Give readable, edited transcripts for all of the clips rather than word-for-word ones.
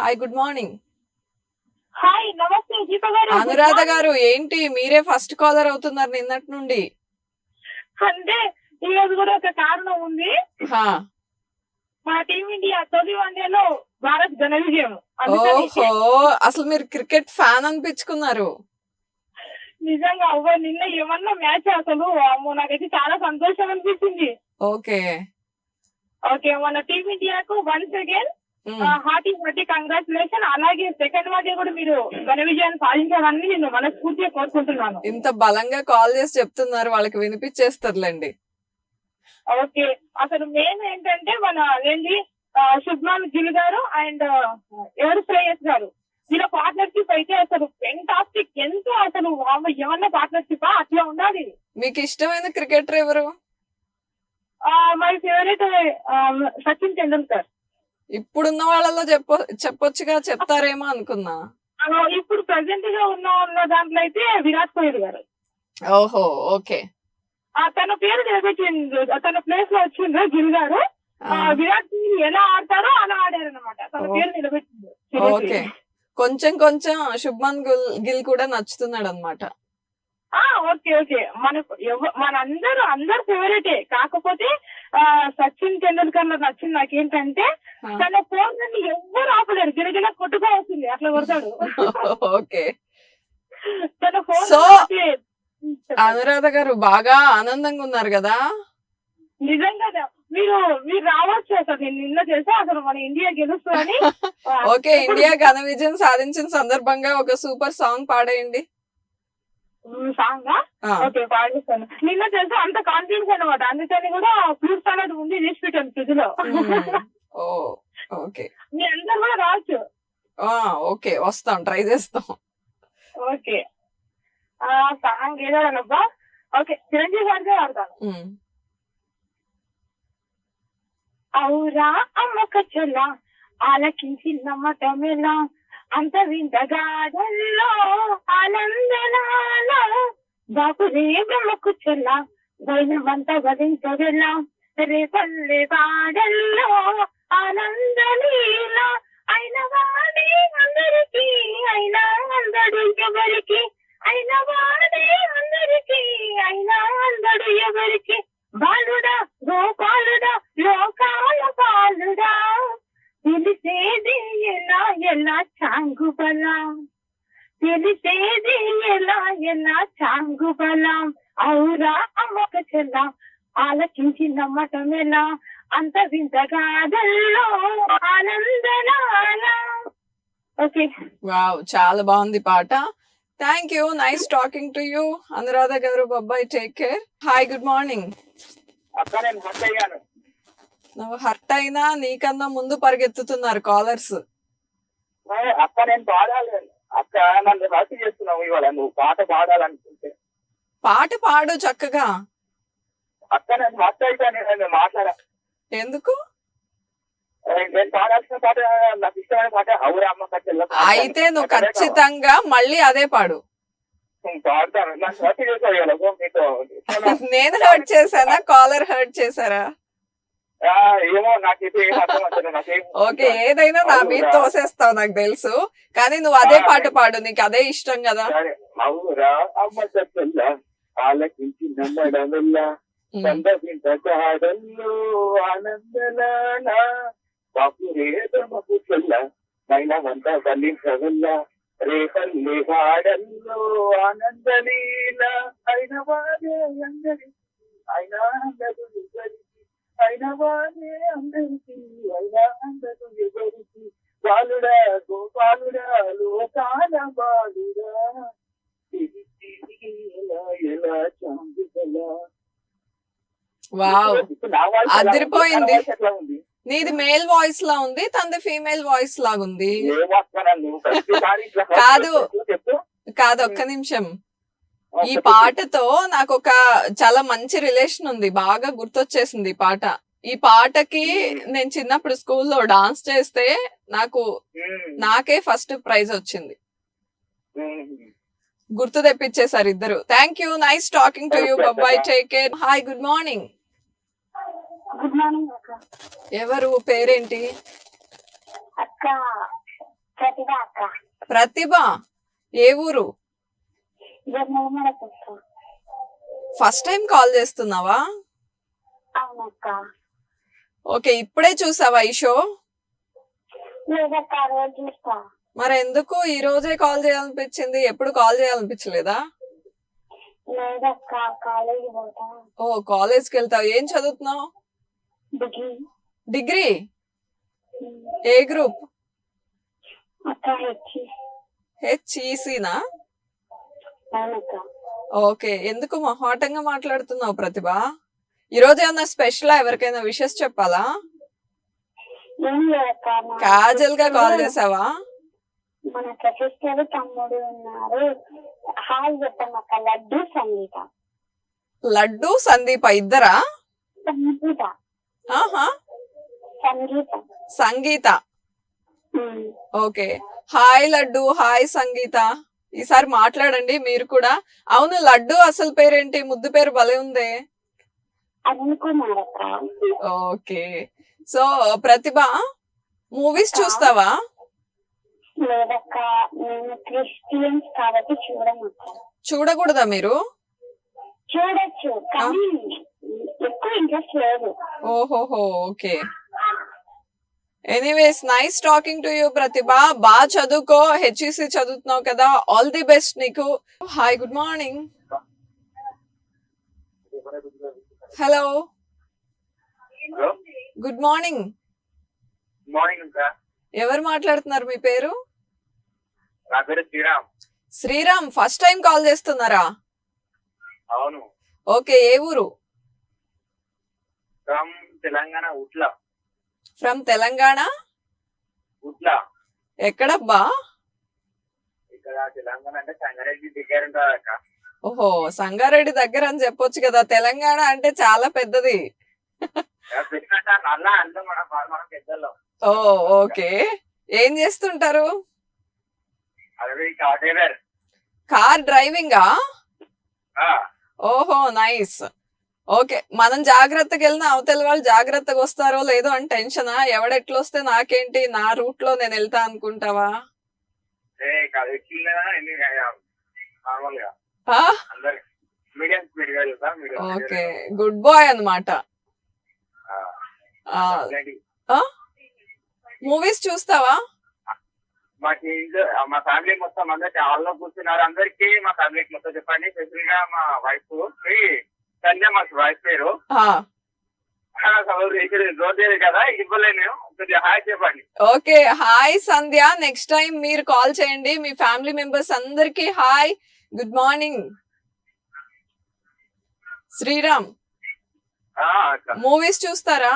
Hi good morning. Hi నమస్తే దీప గారు. అనురాధ గారు ఏంటి మీరే ఫస్ట్ కాలర్ అవుతున్నారు నిన్నటి నుండి? అంటే ఈ రోజు కూడా ఒక కారణం ఉంది. హా, మా టీమిండియా తొలి వన్డేలో భారత్ ఘన విజయం. ఓహో, అసలు మీరు క్రికెట్ ఫ్యాన్ అనిపించుకున్నారు. నిజంగా నిన్న ఏమన్నా మ్యాచ్ అసలు అమ్మో నాకైతే చాలా సంతోషం అనిపించింది. ఓకే ఓకే మన టీమిండియాకు వన్స్ అగైన్ హార్టీ కంగ్రాచులేషన్. అలాగే సెకండ్ వన్డే కూడా మీరు ఘన విజయాన్ని సాధించాలని నేను మనస్ఫూర్తిగా కోరుకుంటున్నాను. ఇంత బలంగా కాల్ చేసి చెప్తున్నారు, వాళ్ళకి వినిపించేస్తారులేండి. ఓకే అసలు మెయిన్ ఏంటంటే మన ఏంటి శుభ్మాన్ గిల్ గారు అండ్ ఎవరు శ్రేయస్ గారు వీళ్ళ పార్ట్నర్షిప్ అయితే అసలు ఫెంటాస్టిక్. ఎంతో అసలు ఏమన్నా పార్ట్నర్షిప్ అట్లా ఉండాలి. మీకు ఇష్టమైన క్రికెటర్ ఎవరు? My favourite Sachin Tendulkar. ఇప్పుడున్న వాళ్ళలో చెప్పొచ్చుగా, చెప్తారేమో అనుకున్నా. ఇప్పుడు ప్రెసెంట్ గా ఉన్న దాంట్లో అయితే విరాట్ కోహ్లీ గారు. ఓహో ఓకే. తన పేరు నిలబెట్టింది, తన ప్లేస్ లో వచ్చింది గిల్ గారు. విరాట్ కోహ్లీ ఎలా ఆడతారో అలా ఆడారనమాట, తన పేరు నిలబెట్టింది. ఓకే, కొంచెం కొంచెం శుభ్మన్ గిల్ కూడా నచ్చుతున్నాడు అనమాట. ఓకే ఓకే అందరు ఫేవరెటే. కాకపోతే సచిన్ టెండూల్కర్ లో నచ్చింది నాకేంటంటే తన ఫోన్ నుండి ఎవ్వరు ఆపలేరు, గిరగిర కొట్టుగా వస్తుంది, అట్లా కొడతాడు. ఓకే, తన ఫోన్ సో అనురాధ గారు బాగా ఆనందంగా ఉన్నారు కదా? నిజంగా మీరు రావచ్చు. అసలు నేను నిన్న చేసా అసలు మన ఇండియా గెలుస్తుందని. ఓకే, ఇండియా ఘన విజయం సాధించిన సందర్భంగా ఒక సూపర్ సాంగ్ పాడేయండి. సాంగ్ ఓకే పాడిస్తాను. నిన్న తెలుసు అంత కాన్ఫిడెన్స్ అనమాట, అందుకని కూడా ఫ్రూట్స్ అనేది ఉంది చేసి పెట్టాను ఫ్రిడ్జ్ లో. ఓకే, మీ అందరు కూడా రావచ్చు. ఓకే వస్తాం, ట్రై చేస్తాం. ఓకే సాంగ్ ఏదానబ్బా. ఓకే చిరంజీవి గారిగా ఆడతాను. ఔరా అమ్మక చొల్ల ఆలకించి నమ్మటమెలా అంత వింతగాడల్లో ఆనందనాల బాపురే బ్రహ్మకు చొల్ల వైనవంత వదించగల రేపల్లె వాడల్లో ఆనందలీల అయిన వాడే అందరికీ అయినా అందడు ఎవరికి అయిన వాడే అందరికీ అయినా అందడు ఎవరికి బాలుడా గోపాలుడా లోకాల బాలుడా తెలిసేది ఎలా చాంగుబలా తెలిసేది ఎలా చాంగుబలా ఔరా అమ్మక చెల్ల ఆలకించి నమ్మటమెలా అంత వింతగాదల్లో ఆనందనాల. ఓకే వావ్, చాలా బాగుంది పాట. Thank you, nice talking to you Anuradha గారు. బాబాయ్, take care. Hi good morning. నువ్వు హర్ట్ అయినా నీకన్నా ముందు పరిగెత్తుతున్నారు కాలర్స్. అక్క నేను పాడాలి అక్క, నన్ను హర్ట్ చేస్తున్నావు ఇవాళ. నువ్వు పాట పాడాలనుకుంటే పాట పాడు చక్కగా. అక్క నేను హర్ట్ అయితే నేను మాట్లాడా. ఎందుకు? నేను పాడాల్సిన పాట నాకు ఇష్టమైన పాట ఔరా అమ్మ కట్టెల. అయితే నువ్వు ఖచ్చితంగా మళ్ళీ అదే పాడు. పాడతాను. నాకు హర్ట్ చేసావు ఇవాళ మీతో. నేను హర్ట్ చేశానా, కాలర్ హర్ట్ చేశారా? ఏమో నాకైతే ఏం అర్థం అవుతుంది నాకేం. ఓకే, ఏదైనా నా మీద తోసేస్తావు నాకు తెలుసు, కానీ నువ్వు అదే పాట పాడు, నీకు అదే ఇష్టం కదా. ఔరా అమ్మ కట్టెల ఆలకించి నమ్మడమెల్ల సందర్శించగాడల్లో ఆనందనాల బాపురే బ్రహ్మకు చొల్ల మైనవంత వల్లించగల్ల రేపల్లి వాడల్లో ఆనందలీల అయిన వాడే అందరికి అయినా అందరు ఎవరికి అయిన వాడే అందరికి అయినా అందరు ఎవరికి బాలుడా గోపాలుడా లోకాల బాలుడా ఎలా చాంగులా. వావ్, అదిరిపోయింది. నీది మేల్ వాయిస్ లా ఉంది, తనది ఫీమేల్ వాయిస్ లాగుంది. కాదు కాదు, ఒక్క నిమిషం. ఈ పాటతో నాకు ఒక చాలా మంచి రిలేషన్ ఉంది, బాగా గుర్తొచ్చేసింది ఈ పాట. ఈ పాటకి నేను చిన్నప్పుడు స్కూల్లో డాన్స్ చేస్తే నాకే ఫస్ట్ ప్రైజ్ వచ్చింది. గుర్తు తెప్పించేశారు ఇద్దరు. Thank you, nice talking to you. Bye, take care. Hi good morning. Good morning అక్క. ఎవరు, పేరేంటి? అక్క ప్రతిభ అక్క. ప్రతిభ ఏ ఊరు? జన్మలమడకక్క. ఫస్ట్ టైం కాల్ చేస్తున్నావా? అవునక్క. ఓకే, ఇప్పుడే చూసావా ఈ షో? లేదక్క, రోజు చూస్తా. మరి ఎందుకు ఈ రోజే కాల్ చేయాలనిపించింది? ఎప్పుడు కాల్ చేయాలనిపించలేదా? లేదక్క, కాలేజీ పోతా. ఓ, కాలేజ్కి వెళ్తావు. ఏం చదువుతున్నావు? డిగ్రీ. డిగ్రీ ఏ గ్రూప్? అక్క హెచ్ఈసీనా? అవునక్క. ఓకే, ఎందుకు మొహాటంగా మాట్లాడుతున్నావు ప్రతిభ? ఈ రోజు ఏమన్నా స్పెషల్? ఎవరికైనా విషెస్ చెప్పాలా? ఏం లేదక్క. క్యాజువల్ గా కాల్ చేసావా? మన సిస్టర్ తమ్ముడు ఉన్నారు. హాయ్ చెప్పండి అక్క. లడ్డు సంగీత. లడ్డు సందీప ఇద్దరా? సంగీత. ఆహా, సంగీత. సంగీత. ఓకే, హాయ్ లడ్డు, హాయ్ సంగీత. ఈసారి మాట్లాడండి మీరు కూడా. అవును, లడ్డు అసలు పేరేంటి? ముద్దు పేరు భలే ఉందే. అరుణ్ కుమార్ అక్క. ఓకే, సో ప్రతిభ మూవీస్ చూస్తావా? లేదక్క, నేను క్రిస్టియన్స్ కాబట్టి చూడమక్క. చూడకూడదా మీరు? చూడొచ్చు కానీ ఎక్కువ ఇంట్రెస్ట్ లేదు. ఓహోహో, okay. Anyways, nice talking to you Pratibha. బాగా చదువుకో, హెచ్ఈసి చదువుతున్నావు కదా, ఆల్ ది బెస్ట్ నీకు. Hi, good morning. Hello, hello, good morning. Morning ఇంకా. ఎవరు మాట్లాడుతున్నారు? మీ పేరు? నా పేరు Sriram. Sriram, first time call చేస్తున్నారా? అవును. ఓకే, ఏ ఊరు? ఫ్రమ్ తెలంగాణ, ఉట్లా. ఫ్రమ్ తెలంగాణ? ఉట్లా ఎక్కడబ్బా? ఇక్కడ తెలంగాణ అంటే సంగారెడ్డి దగ్గర ఉంటుంది అక్క. ఓహో, సంగారెడ్డి దగ్గర అని చెప్పొచ్చు కదా. తెలంగాణ అంటే చాలా పెద్దది. నల్లా అంటే మనం పెద్దలో. ఓ, ఓకే. ఏం చేస్తుంటారు? అదే కార్ డ్రైవర్. కార్ డ్రైవింగా? ఓహో, నైస్. ఓకే, మనం జాగ్రత్తగా వెళ్ళినా అవతల వాళ్ళు జాగ్రత్తగా వస్తారో లేదో అని టెన్షనా? ఎవడెట్లొస్తే నాకేంటి, నా రూట్ లో నేను వెళ్తా అనుకుంటావా? నార్మల్ గా ఆ? అందరు మీడియం స్పీడ్ గా వెళ్తా. ఓకే, గుడ్ బాయ్ అన్నమాట. మూవీస్ చూస్తావా? మాకు ఇంట్లో మా ఫ్యామిలీ మొత్తం అందరికి హాల్లో కూర్చున్నారు. అందరికి మా ఫ్యామిలీకి మొత్తం చెప్పండి. స్పెషల్ గా మా వైఫ్ సంధ్య, మా వైఫ్ పేరు. ఆ, ఇక్కడ రోజు కదా ఇవ్వలేను, కొద్దిగా హాయ్ చెప్పండి. Okay, hi Sandhya. Next time మీరు కాల్ చేయండి. మీ ఫ్యామిలీ మెంబర్స్ అందరికి hi, good morning. Sriram, movies చూస్తారా?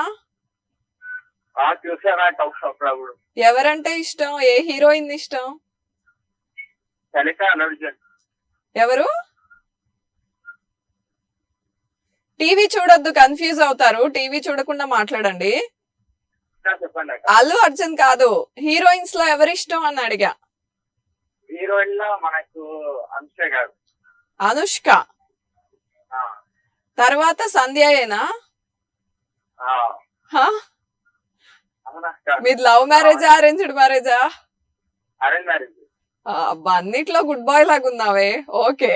చూసారా అప్పుడప్పుడు. ఎవరంటే ఇష్టం? ఏ హీరోయిన్ ఇష్టం? చలిక అర్జున్. ఎవరు? టీవీ చూడొద్దు, కన్ఫ్యూజ్ అవుతారు. టీవీ చూడకుండా మాట్లాడండి. చెప్పండి అక్క. అల్లు అర్జున్ కాదు, హీరోయిన్స్ లో ఎవరిష్టం అని అడిగా. హీరోయిన్ లో మనకు అనుష్క గారు. అనుష్క తర్వాత సంధ్యయేనా? మీది లవ్ మ్యారేజా, అరేంజ్డ్ మ్యారేజా? Arrange marriage. అబ్బా, అన్నిట్లో గుడ్ బాయ్ లాగా ఉన్నావే. Okay,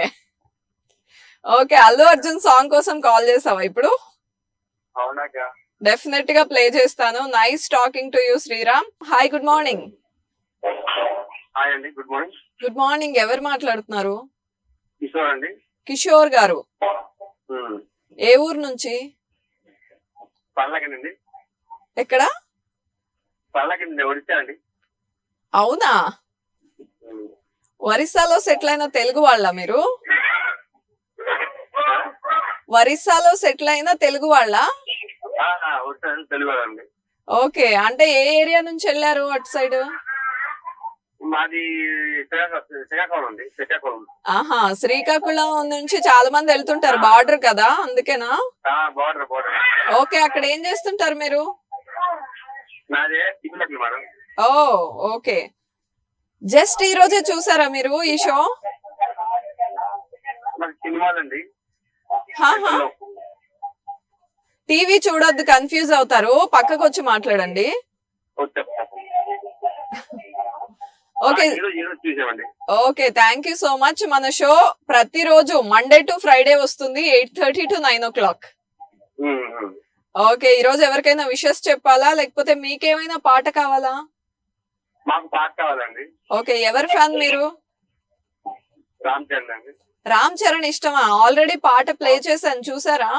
okay. Allu Arjun song కోసం కాల్ చేసావా ఇప్పుడు? అవునాక. డెఫినెట్ గా ప్లే చేస్తాను. Nice talking to you Sriram. Hi, good morning. Hi అండి, గుడ్ మార్నింగ్. Good morning. ఎవరు మాట్లాడుతున్నారు? కిషోర్ అండి. కిషోర్ గారు, ఏ ఊరు నుంచి? పర్లకండి. ఎక్కడ? పర్లకండి, ఒడిశా అండి. అవునా? ఒరిస్సాలో సెటిల్ అయిన తెలుగు వాళ్ళ మీరు? ఒరిస్సాలో సెటిల్ అయిన తెలుగు వాళ్ళ? తెలుగు అండి. ఓకే, అంటే ఏ ఏరియా నుంచి వెళ్ళారు అటు సైడ్? మాది శ్రీకాకుళం అండి. శ్రీకాకుళం. ఆహా, శ్రీకాకుళం నుంచి చాలా మంది వెళ్తుంటారు, బార్డర్ కదా, అందుకేనా? బార్డర్. ఓకే, అక్కడ ఏం చేస్తుంటారు మీరు? నాదే టికెట్ మేడం. ఓ, ఓకే. జస్ట్ ఈ రోజే చూసారా మీరు ఈ షో? సినిమాలండి. టీవీ చూడొద్దు, కన్ఫ్యూజ్ అవుతారు. పక్కకు వచ్చి మాట్లాడండి. ఓకే ఈ రోజు చూసామండి. Okay, thank you so much. మన షో ప్రతిరోజు మండే టు ఫ్రైడే వస్తుంది 8:30 to 9 o'clock. Um, um. Okay, ఈ రోజు ఎవరికైనా విషెస్ చెప్పాలా లేకపోతే మీకేమైనా పాట కావాలా? మాకు పాట కావాలండి. ఓకే, ఎవరి ఫ్యాన్ మీరు? రామ్ చరణ్ అండి. రామ్ చరణ్ ఇష్టమా? ఆల్రెడీ పాట ప్లే చేశాను, చూసారా?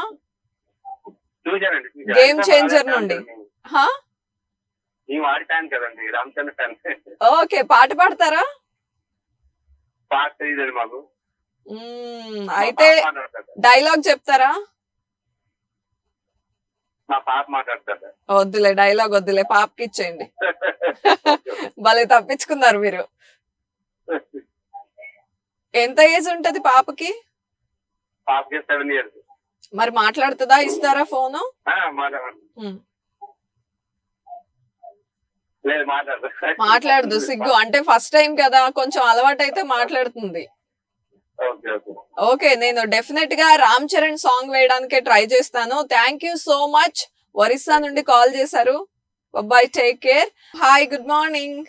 చూసానండి, చూసాను. గేమ్ అంతా చేంజర్ మా నుండి. ఫ్యాన్ హా? మేము ఆడి ఫ్యాన్ కదండి, రామ్ చరణ్ ఫ్యాన్. ఓకే, పాట పాడతారా? పాట తెలియదండి మాకు. అయితే మా పాప మాట్లాడతారు. డైలాగ్ చెప్తారా? మా పాప మాట్లాడతారు. వద్దులే, డైలాగ్ వద్దులే, పాపకి ఇచ్చేయండి. భలే తప్పించుకున్నారు మీరు. ఎంత ఏజ్ ఉంటది పాపకి? పాపకి 7 years. మరి మాట్లాడుతుందా? ఇస్తారా ఫోను? మాట్లాడదు. లేదు, మాట్లాడదు. మాట్లాడదు, సిగ్గు. అంటే ఫస్ట్ టైం కదా, కొంచెం అలవాటు అయితే మాట్లాడుతుంది. Okay, okay. ఓకే, నేను డెఫినెట్ గా రామ్ చరణ్ సాంగ్ వేయడానికే ట్రై చేస్తాను. Thank you so much. Orissa నుండి కాల్ చేశారు. Bye, take care. Hi, good morning.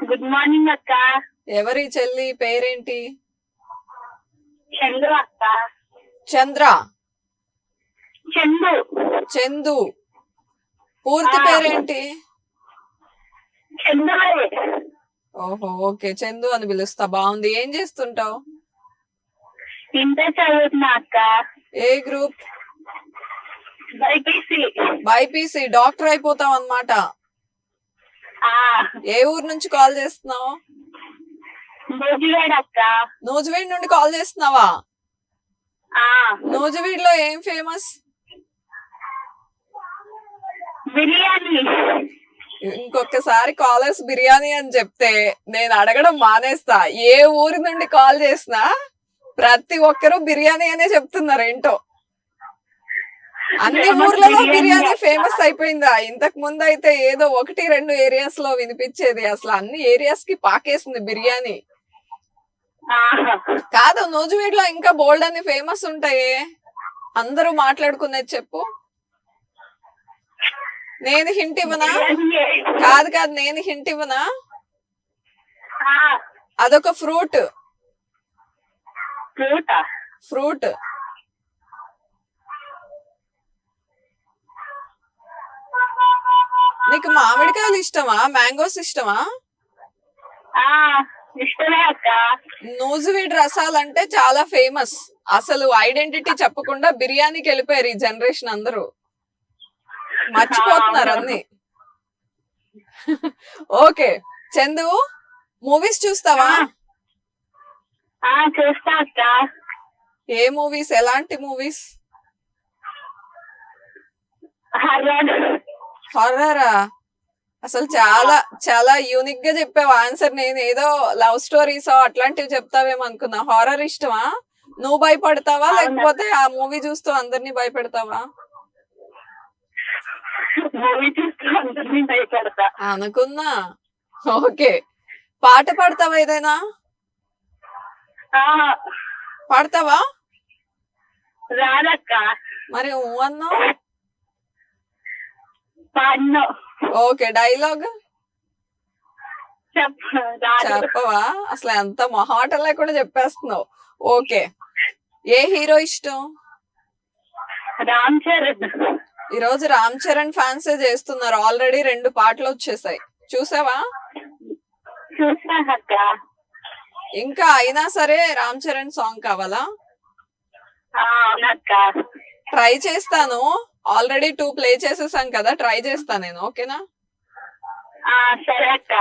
Good morning అక్క. ఎవరి చెల్లి? పేరేంటి? చందు అక్క. చంద్ర. చందు. చందు. పూర్తి పేరేంటి? చందు. ఓహో, ఓకే, చందు అని పిలుస్తా. బాగుంది. ఏం చేస్తుంటావు? ఇంటర్ చదువుతున్నా అక్క. ఏ గ్రూప్? బైపీసీ. బైపీసీ. డాక్టర్ అయిపోతావు అన్నమాట. ఏ ఊరు నుంచి కాల్ చేస్తున్నావు? నూజివేడ్ అక్క. నూజివీడ్ నుండి కాల్ చేస్తున్నావా? ఆ, నూజివీడ్ లో ఏం ఫేమస్? బిర్యానీ. ఇంకొకసారి కాలర్స్ బిర్యానీ అని చెప్తే నేను అడగడం మానేస్తా. ఏ ఊరి నుండి కాల్ చేసినా ప్రతి ఒక్కరు బిర్యానీ అనే చెప్తున్నారు. ఏంటో అన్ని ఊర్లలో బిర్యానీ ఫేమస్ అయిపోయిందా? ఇంతకు ముందు అయితే ఏదో 1-2 ఏరియాస్ లో వినిపించేది, అసలు అన్ని ఏరియాస్ కి పాకేసింది బిర్యానీ. కాదు, నూజివీడ్ లో ఇంకా బోల్డ్ అని ఫేమస్ ఉంటాయే, అందరూ మాట్లాడుకునేది చెప్పు. నేను హింట్ ఇవ్వనా? కాదు కాదు, నేను హింట్ ఇవ్వనా? అదొక ఫ్రూట్. ఫ్రూట్. నీకు మామిడికాయలు ఇష్టమా? మ్యాంగోస్ ఇష్టమా? ఇష్టమే అక్క. నూజివీడ్ రసాలంటే చాలా ఫేమస్. అసలు ఐడెంటిటీ చెప్పకుండా బిర్యానీకి వెళ్ళిపోయారు ఈ జనరేషన్ అందరూ. మర్చిపోతున్నారు అన్ని. ఓకే చందు, మూవీస్ చూస్తావా? చూస్తా అక్క. ఏ మూవీస్? ఎలాంటి మూవీస్? హారరా? అసలు చాలా చాలా యూనిక్ గా చెప్పావు ఆన్సర్. నేను ఏదో లవ్ స్టోరీస్ అట్లాంటివి చెప్తావేమో అనుకున్నా. హారర్ ఇష్టమా? నువ్వు భయపడతావా లేకపోతే ఆ మూవీ చూస్తూ అందరినీ భయపెడతావా? అనుకున్నా. ఓకే, పాట పాడతావా? ఏదైనా పాడతావా? రాదక్క. మరి అన్నా. ఓకే, డైలాగ్ చెప్పవా? అసలు ఎంత మొహాట లేకుండా చెప్పేస్తున్నావు. ఓకే, ఏ హీరో ఇష్టం? రామ్ చరణ్. ఈ రోజు రామ్ చరణ్ ఫ్యాన్సే చేస్తున్నారు. ఆల్రెడీ 2 పాటలు వచ్చేసాయి, చూసావా? చూసాక. ఇంకా అయినా సరే రామ్ చరణ్ సాంగ్ కావాలా? ట్రై చేస్తాను. ఆల్రెడీ 2 ప్లే చేసేసాం కదా, ట్రై చేస్తాను నేను. ఓకేనా? సరే అక్క.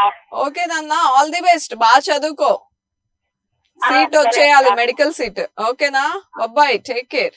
ఓకే నాన్న, ఆల్ ది బెస్ట్. బాగా చదువుకో, సీట్ వచ్చేయాలి, మెడికల్ సీట్. ఓకేనా? Bye, take care.